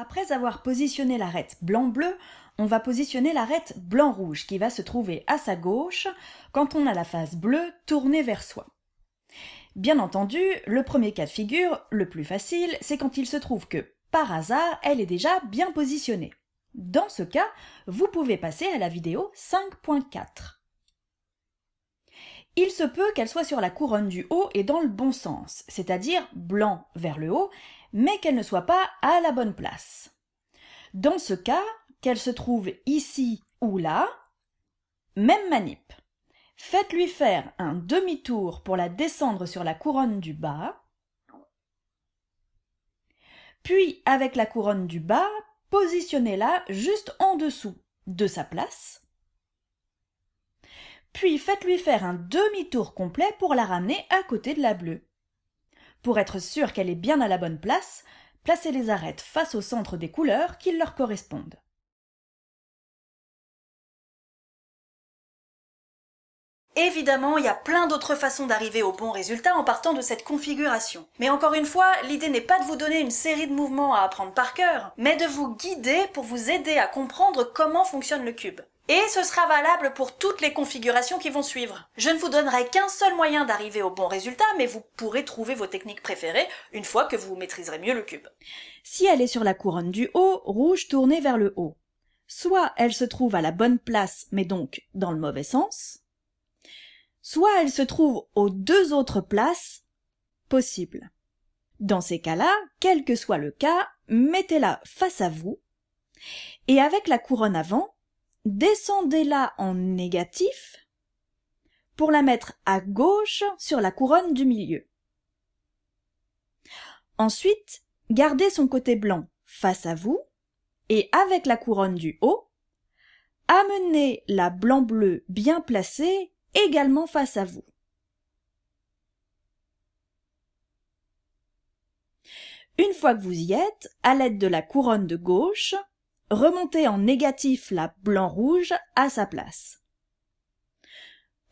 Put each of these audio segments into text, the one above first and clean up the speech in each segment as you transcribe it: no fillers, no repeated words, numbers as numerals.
Après avoir positionné l'arête blanc-bleu, on va positionner l'arête blanc-rouge qui va se trouver à sa gauche quand on a la face bleue tournée vers soi. Bien entendu, le premier cas de figure, le plus facile, c'est quand il se trouve que, par hasard, elle est déjà bien positionnée. Dans ce cas, vous pouvez passer à la vidéo 5.4. Il se peut qu'elle soit sur la couronne du haut et dans le bon sens, c'est-à-dire blanc vers le haut, mais qu'elle ne soit pas à la bonne place. Dans ce cas, qu'elle se trouve ici ou là, même manip. Faites-lui faire un demi-tour pour la descendre sur la couronne du bas, puis avec la couronne du bas, positionnez-la juste en dessous de sa place, puis faites-lui faire un demi-tour complet pour la ramener à côté de la bleue. Pour être sûr qu'elle est bien à la bonne place, placez les arêtes face au centre des couleurs qui leur correspondent. Évidemment, il y a plein d'autres façons d'arriver au bon résultat en partant de cette configuration. Mais encore une fois, l'idée n'est pas de vous donner une série de mouvements à apprendre par cœur, mais de vous guider pour vous aider à comprendre comment fonctionne le cube. Et ce sera valable pour toutes les configurations qui vont suivre. Je ne vous donnerai qu'un seul moyen d'arriver au bon résultat, mais vous pourrez trouver vos techniques préférées une fois que vous maîtriserez mieux le cube. Si elle est sur la couronne du haut, rouge tournée vers le haut. Soit elle se trouve à la bonne place, mais donc dans le mauvais sens, soit elle se trouve aux deux autres places possibles. Dans ces cas-là, quel que soit le cas, mettez-la face à vous, et avec la couronne avant, descendez-la en négatif pour la mettre à gauche sur la couronne du milieu. Ensuite, gardez son côté blanc face à vous et avec la couronne du haut, amenez la blanc-bleu bien placée également face à vous. Une fois que vous y êtes, à l'aide de la couronne de gauche, remontez en négatif la blanc-rouge à sa place.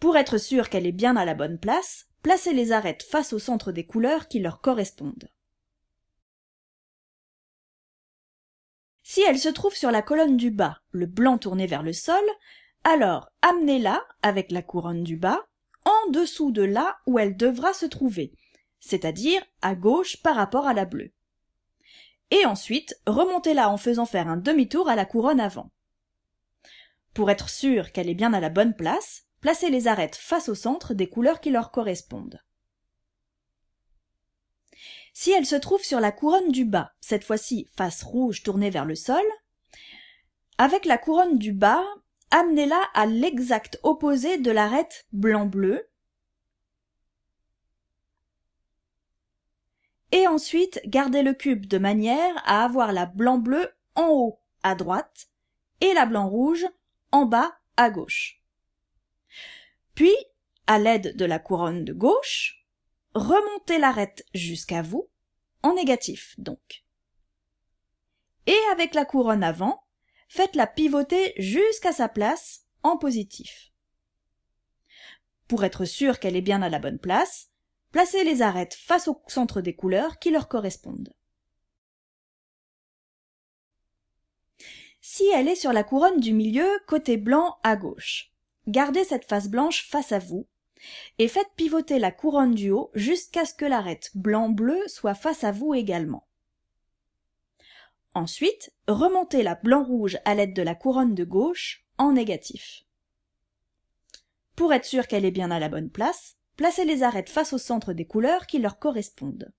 Pour être sûr qu'elle est bien à la bonne place, placez les arêtes face au centre des couleurs qui leur correspondent. Si elle se trouve sur la colonne du bas, le blanc tourné vers le sol, alors amenez-la, avec la couronne du bas, en dessous de là où elle devra se trouver, c'est-à-dire à gauche par rapport à la bleue. Et ensuite, remontez-la en faisant faire un demi-tour à la couronne avant. Pour être sûr qu'elle est bien à la bonne place, placez les arêtes face au centre des couleurs qui leur correspondent. Si elle se trouve sur la couronne du bas, cette fois-ci face rouge tournée vers le sol, avec la couronne du bas, amenez-la à l'exact opposé de l'arête blanc-bleu, et ensuite gardez le cube de manière à avoir la blanc-bleu en haut à droite et la blanc-rouge en bas à gauche. Puis, à l'aide de la couronne de gauche, remontez l'arête jusqu'à vous, en négatif donc. Et avec la couronne avant, faites-la pivoter jusqu'à sa place en positif. Pour être sûr qu'elle est bien à la bonne place, placez les arêtes face au centre des couleurs qui leur correspondent. Si elle est sur la couronne du milieu, côté blanc à gauche, gardez cette face blanche face à vous et faites pivoter la couronne du haut jusqu'à ce que l'arête blanc-bleu soit face à vous également. Ensuite, remontez la blanc-rouge à l'aide de la couronne de gauche en négatif. Pour être sûr qu'elle est bien à la bonne place, placez les arêtes face au centre des couleurs qui leur correspondent.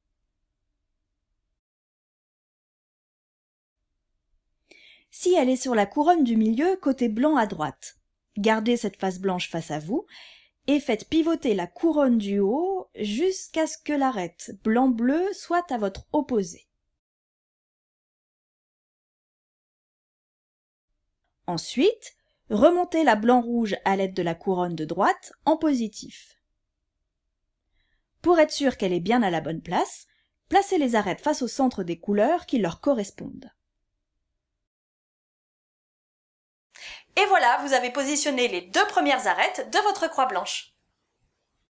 Si elle est sur la couronne du milieu, côté blanc à droite, gardez cette face blanche face à vous et faites pivoter la couronne du haut jusqu'à ce que l'arête blanc-bleu soit à votre opposé. Ensuite, remontez la blanc-rouge à l'aide de la couronne de droite en positif. Pour être sûr qu'elle est bien à la bonne place, placez les arêtes face au centre des couleurs qui leur correspondent. Et voilà, vous avez positionné les deux premières arêtes de votre croix blanche.